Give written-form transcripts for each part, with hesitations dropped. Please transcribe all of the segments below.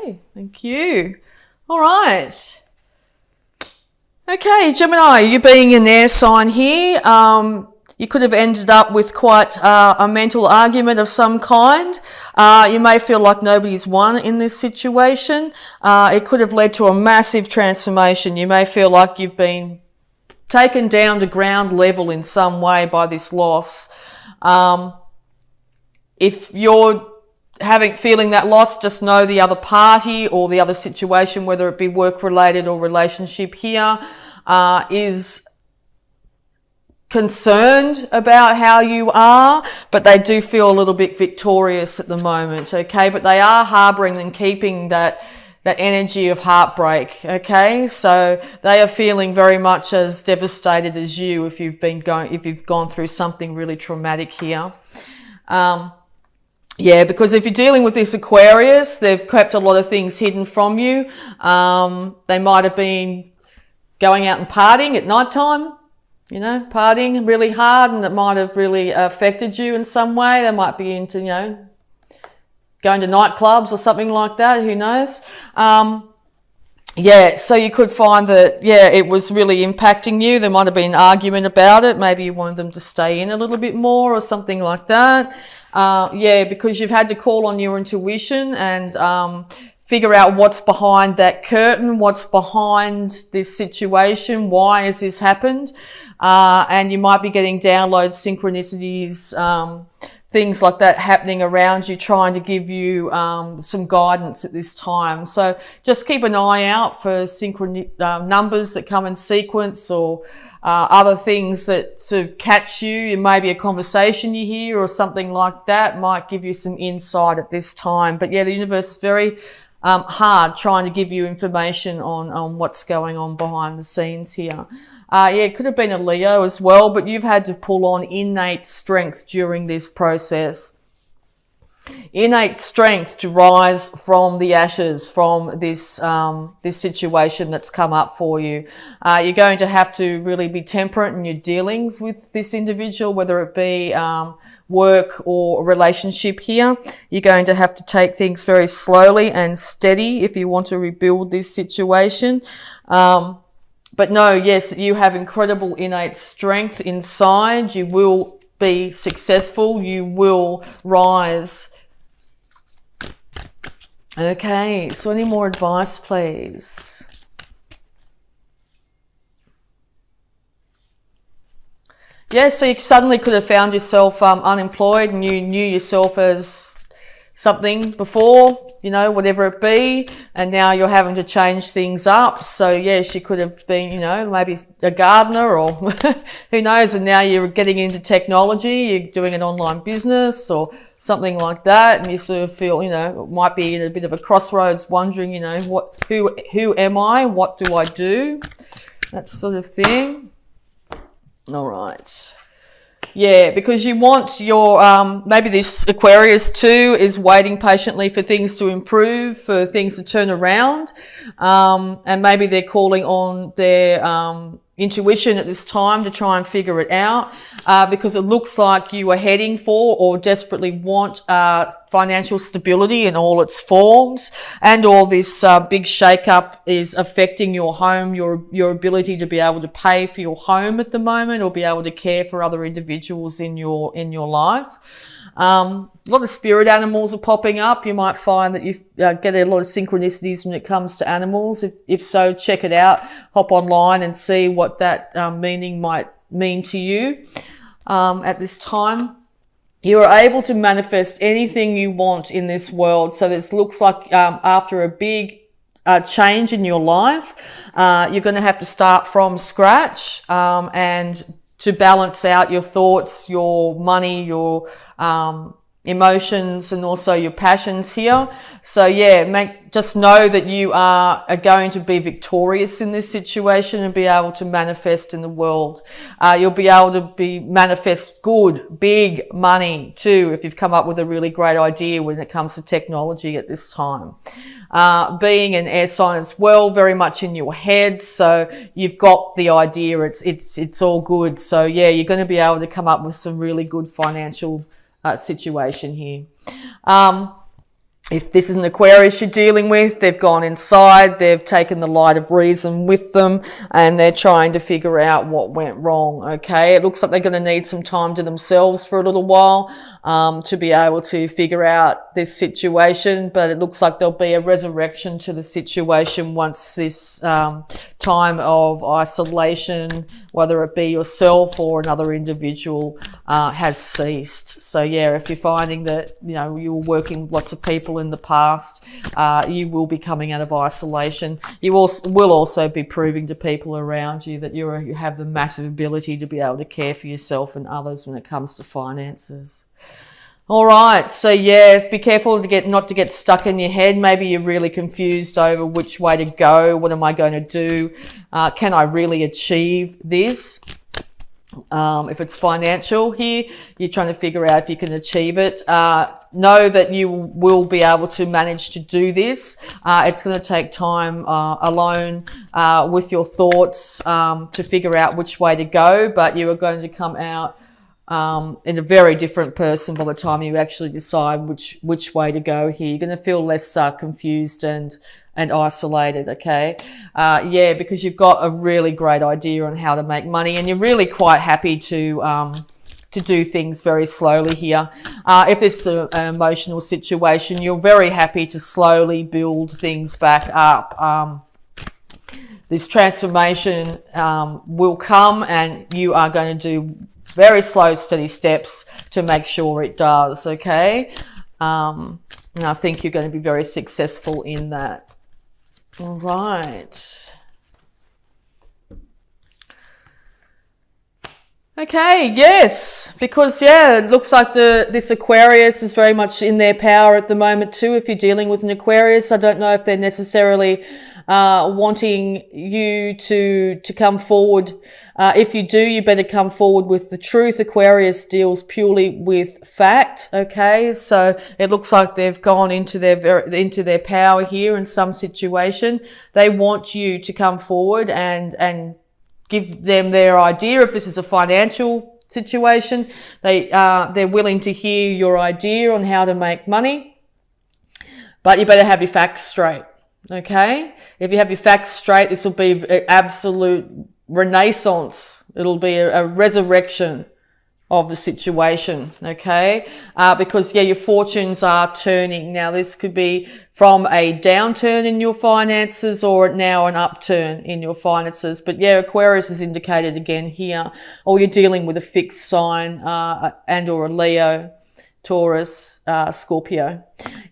Okay, thank you. All right. Okay, Gemini, you being an air sign here, you could have ended up with quite a mental argument of some kind. You may feel like nobody's won in this situation. It could have led to a massive transformation. You may feel like you've been taken down to ground level in some way by this loss. If you're feeling that loss, just know the other party or the other situation, whether it be work related or relationship here, is concerned about how you are, but they do feel a little bit victorious at the moment, okay? But they are harboring and keeping that energy of heartbreak, okay? So they are feeling very much as devastated as you if you've gone through something really traumatic here. Yeah, because if you're dealing with this Aquarius, they've kept a lot of things hidden from you. They might have been going out and partying at night time, partying really hard, and it might have really affected you in some way. They might be into, going to nightclubs or something like that. Who knows? Yeah, so you could find that, it was really impacting you. There might have been an argument about it. Maybe you wanted them to stay in a little bit more or something like that. Because you've had to call on your intuition and figure out what's behind that curtain, what's behind this situation, why has this happened? And you might be getting downloads, synchronicities, things like that happening around you, trying to give you some guidance at this time. So just keep an eye out for numbers that come in sequence, or other things that sort of catch you. It may be a conversation you hear or something like that might give you some insight at this time. But the universe is very hard trying to give you information on what's going on behind the scenes here. It could have been a Leo as well, but you've had to pull on innate strength during this process. Innate strength to rise from the ashes, from this situation that's come up for you. You're going to have to really be temperate in your dealings with this individual, whether it be work or relationship here. You're going to have to take things very slowly and steady if you want to rebuild this situation. But know, yes, that you have incredible innate strength inside. You will be successful. You will rise. Okay, so any more advice, please? So you suddenly could have found yourself unemployed, and you knew yourself as something before, whatever it be, and now you're having to change things up. So she could have been, maybe a gardener or who knows, and now you're getting into technology, you're doing an online business or something like that, and you sort of feel, might be in a bit of a crossroads, wondering, who am I? What do I do? That sort of thing. All right. Because you want your, maybe this Aquarius too is waiting patiently for things to improve, for things to turn around. And maybe they're calling on their, intuition at this time to try and figure it out, because it looks like you are heading for or desperately want financial stability in all its forms, and all this big shake-up is affecting your home, your ability to be able to pay for your home at the moment, or be able to care for other individuals in your life. A lot of spirit animals are popping up. You might find that you get a lot of synchronicities when it comes to animals. If so, check it out. Hop online and see what that meaning might mean to you at this time. You are able to manifest anything you want in this world. So this looks like after a big change in your life, you're going to have to start from scratch and to balance out your thoughts, your money, your emotions, and also your passions here. So just know that you are going to be victorious in this situation and be able to manifest in the world. You'll be able to manifest good, big money too, if you've come up with a really great idea when it comes to technology at this time. Being an air sign as well, very much in your head. So you've got the idea. It's all good. So you're going to be able to come up with some really good financial situation here. If this is an Aquarius you're dealing with, they've gone inside, they've taken the light of reason with them, and they're trying to figure out what went wrong, okay? It looks like they're going to need some time to themselves for a little while to be able to figure out this situation, but it looks like there'll be a resurrection to the situation once this time of isolation, whether it be yourself or another individual, has ceased. So yeah, if you're finding that, you know, you were working with lots of people in the past, you will be coming out of isolation. You will also be proving to people around you that you have the massive ability to be able to care for yourself and others when it comes to finances. All right, so yes, be careful not to get stuck in your head. Maybe you're really confused over which way to go. What am I going to do? Can I really achieve this? If it's financial here, you're trying to figure out if you can achieve it. Know that you will be able to manage to do this. It's going to take time alone with your thoughts to figure out which way to go, but you are going to come out in a very different person by the time you actually decide which way to go here. You're going to feel less confused and isolated, okay? Yeah, because you've got a really great idea on how to make money, and you're really quite happy to do things very slowly here. If this is an emotional situation, you're very happy to slowly build things back up. This transformation will come, and you are going to do very slow, steady steps to make sure it does, okay? And I think you're going to be very successful in that. All right. Okay, yes, because, yeah, it looks like this Aquarius is very much in their power at the moment too. If you're dealing with an Aquarius, I don't know if they're necessarily wanting you to come forward. If you do, you better come forward with the truth. Aquarius deals purely with fact, okay? So it looks like they've gone into their power here in some situation. They want you to come forward and give them their idea. If this is a financial situation, they're willing to hear your idea on how to make money, but you better have your facts straight, okay? If you have your facts straight, this will be an absolute renaissance. It'll be a resurrection of the situation, okay? Because, yeah, your fortunes are turning. Now, this could be from a downturn in your finances or now an upturn in your finances. But, yeah, Aquarius is indicated again here. Or you're dealing with a fixed sign and or a Leo, Taurus, Scorpio.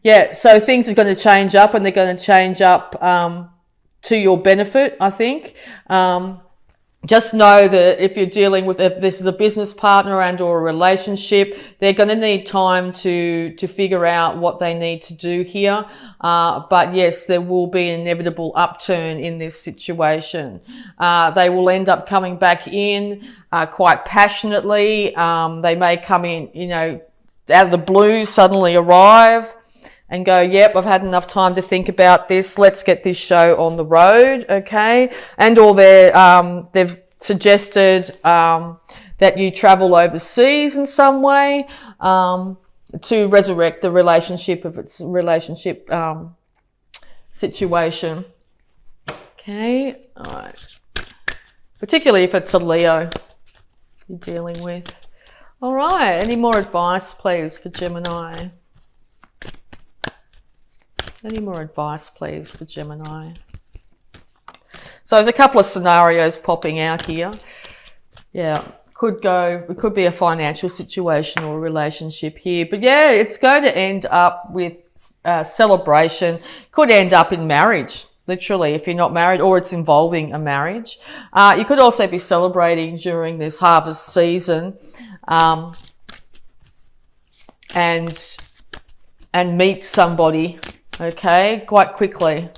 Yeah, so things are going to change up, and they're going to change up to your benefit, I think. Just know that if you're dealing with, if this is a business partner and or a relationship, they're going to need time to figure out what they need to do here. But yes, there will be an inevitable upturn in this situation. They will end up coming back in quite passionately. They may come in, you know, out of the blue, suddenly arrive and go, yep, I've had enough time to think about this. Let's get this show on the road, okay? And or they've suggested that you travel overseas in some way to resurrect the relationship if it's a relationship situation. Okay, all right. Particularly if it's a Leo you're dealing with. All right, any more advice, please, for Gemini? Any more advice, please, for Gemini? So there's a couple of scenarios popping out here. Yeah, it could be a financial situation or a relationship here. But yeah, it's going to end up with celebration. Could end up in marriage, literally, if you're not married, or it's involving a marriage. You could also be celebrating during this harvest season and meet somebody, okay, quite quickly.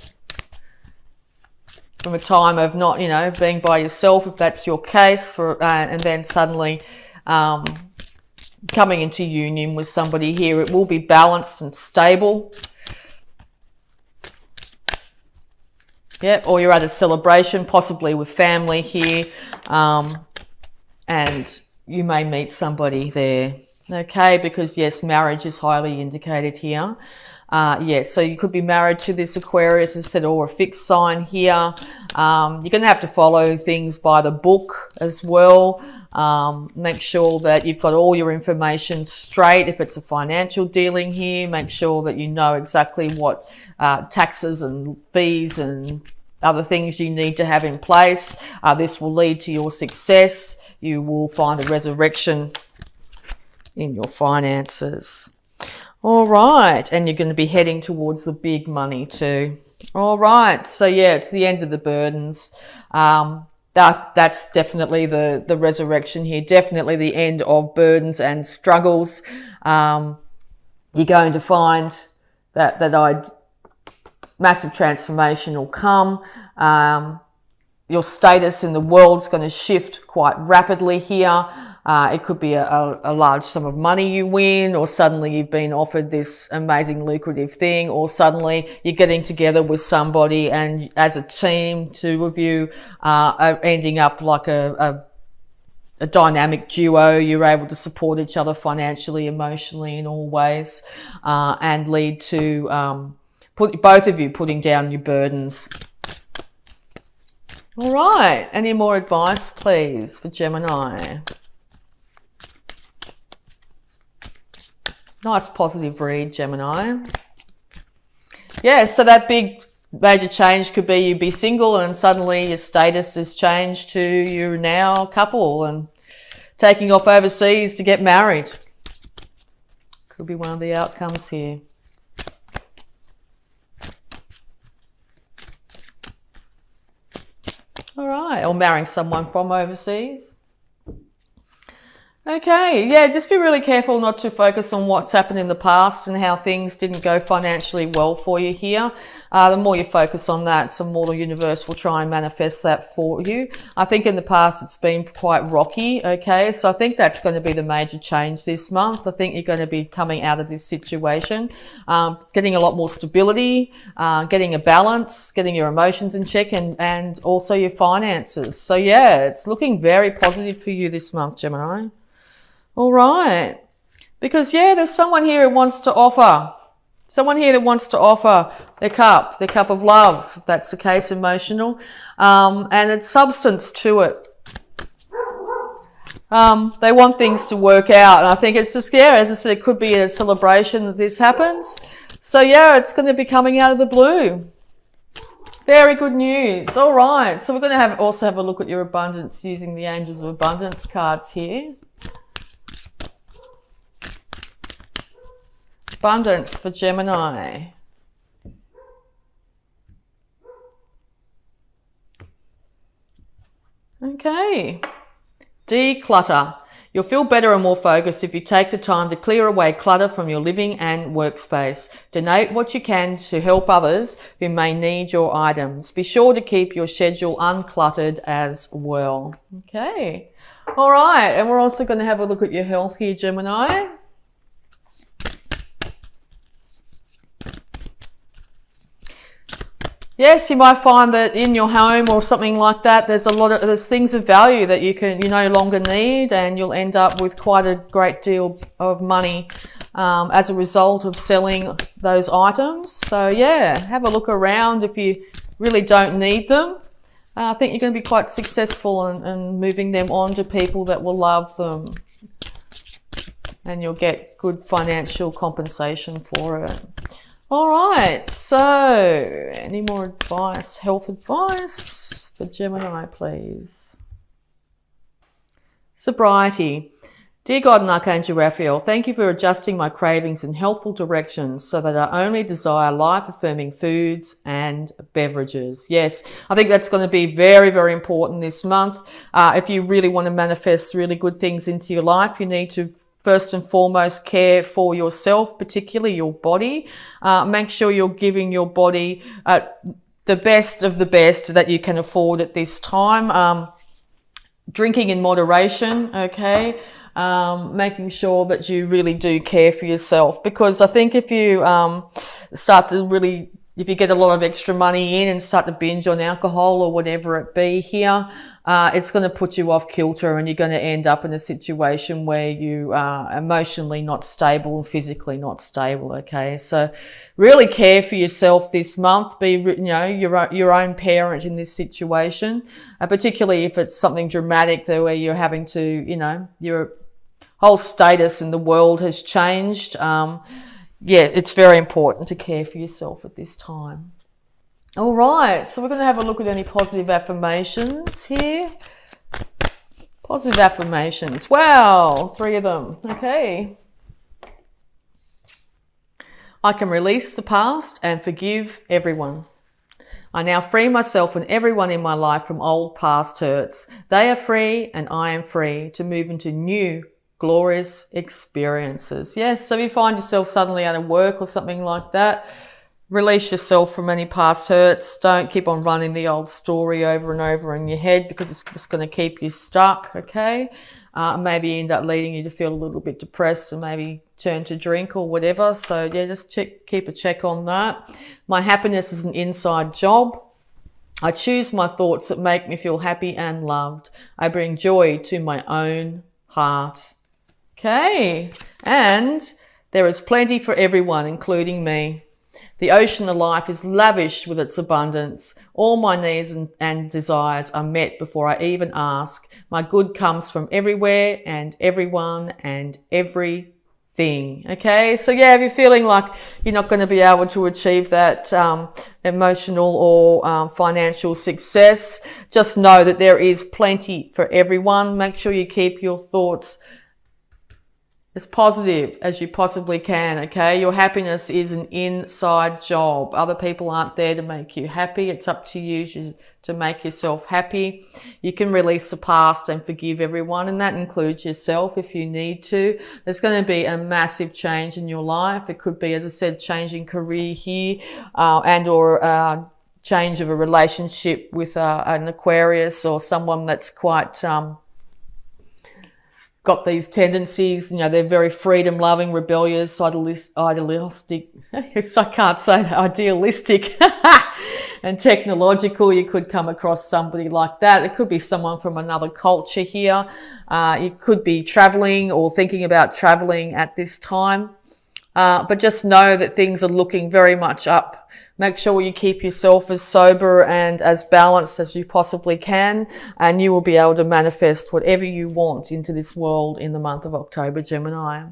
From a time of not, you know, being by yourself, if that's your case, and then suddenly coming into union with somebody here. It will be balanced and stable. Yep, or you're at a celebration, possibly with family here, and you may meet somebody there, okay, because yes, marriage is highly indicated here. Yeah, so you could be married to this Aquarius, as I said, or a fixed sign here. You're going to have to follow things by the book as well. Make sure that you've got all your information straight. If it's a financial dealing here, make sure that you know exactly what taxes and fees and other things you need to have in place. This will lead to your success. You will find a resurrection in your finances. All right, and you're going to be heading towards the big money too. All right, so yeah, it's the end of the burdens. That's definitely the resurrection here. Definitely the end of burdens and struggles. You're going to find that massive transformation will come. Your status in the world's going to shift quite rapidly here. It could be a large sum of money you win, or suddenly you've been offered this amazing lucrative thing, or suddenly you're getting together with somebody and as a team, two of you are ending up like a dynamic duo. You're able to support each other financially, emotionally, in all ways, and lead to both of you putting down your burdens. All right, any more advice, please, for Gemini? Nice positive read, Gemini. Yeah, so that big major change could be you be single and suddenly your status is changed to you're now a couple and taking off overseas to get married. Could be one of the outcomes here. All right, or marrying someone from overseas. Okay, yeah, just be really careful not to focus on what's happened in the past and how things didn't go financially well for you here. The more you focus on that, the more the universe will try and manifest that for you. I think in the past it's been quite rocky, okay? So I think that's going to be the major change this month. I think you're going to be coming out of this situation, getting a lot more stability, getting a balance, getting your emotions in check, and also your finances. So yeah, it's looking very positive for you this month, Gemini. All right. Because, yeah, there's someone here who wants to offer. Someone here that wants to offer their cup of love, if that's the case, emotional. And it's substance to it. They want things to work out. And I think it's just, yeah, as I said, it could be a celebration that this happens. So, yeah, it's going to be coming out of the blue. Very good news. All right. So we're going to also have a look at your abundance using the Angels of Abundance cards here. Abundance for Gemini. Okay. Declutter. You'll feel better and more focused if you take the time to clear away clutter from your living and workspace. Donate what you can to help others who may need your items. Be sure to keep your schedule uncluttered as well. Okay. All right. And we're also going to have a look at your health here, Gemini. Yes, you might find that in your home or something like that, there's things of value that you no longer need, and you'll end up with quite a great deal of money as a result of selling those items. So yeah, have a look around if you really don't need them. I think you're going to be quite successful in moving them on to people that will love them, and you'll get good financial compensation for it. All right, so any more advice, health advice for Gemini, please? Sobriety. Dear God and Archangel Raphael, thank you for adjusting my cravings in healthful directions so that I only desire life-affirming foods and beverages. Yes, I think that's going to be very, very important this month. If you really want to manifest really good things into your life, you need to first and foremost care for yourself, particularly your body. Make sure you're giving your body the best of the best that you can afford at this time. Drinking in moderation, okay? Making sure that you really do care for yourself, because I think if you start to really if you get a lot of extra money in and start to binge on alcohol or whatever it be here, it's going to put you off kilter, and you're going to end up in a situation where you are emotionally not stable and physically not stable. Okay, so really care for yourself this month. Be, your own parent in this situation, particularly if it's something dramatic where you're having to, your whole status in the world has changed. Yeah, it's very important to care for yourself at this time. All right, so we're going to have a look at any positive affirmations here. Positive affirmations. Wow, 3 of them. Okay. I can release the past and forgive everyone. I now free myself and everyone in my life from old past hurts. They are free and I am free to move into new glorious experiences. Yes, so if you find yourself suddenly out of work or something like that, release yourself from any past hurts. Don't keep on running the old story over and over in your head, because it's just going to keep you stuck, okay? Maybe end up leading you to feel a little bit depressed and maybe turn to drink or whatever. So yeah, just keep a check on that. My happiness is an inside job. I choose my thoughts that make me feel happy and loved. I bring joy to my own heart. Okay, and there is plenty for everyone, including me. The ocean of life is lavish with its abundance. All my needs and desires are met before I even ask. My good comes from everywhere and everyone and everything. Okay, so yeah, if you're feeling like you're not going to be able to achieve that emotional or financial success, just know that there is plenty for everyone. Make sure you keep your thoughts as positive as you possibly can, okay? Your happiness is an inside job. Other people aren't there to make you happy. It's up to you to make yourself happy. You can release the past and forgive everyone, and that includes yourself if you need to. There's going to be a massive change in your life. It could be, as I said, changing career here, and or change of a relationship with an Aquarius or someone that's quite got these tendencies, they're very freedom loving, rebellious, idealistic. I can't say that, idealistic and technological. You could come across somebody like that. It could be someone from another culture here. You could be traveling or thinking about traveling at this time. But just know that things are looking very much up. Make sure you keep yourself as sober and as balanced as you possibly can, and you will be able to manifest whatever you want into this world in the month of October, Gemini.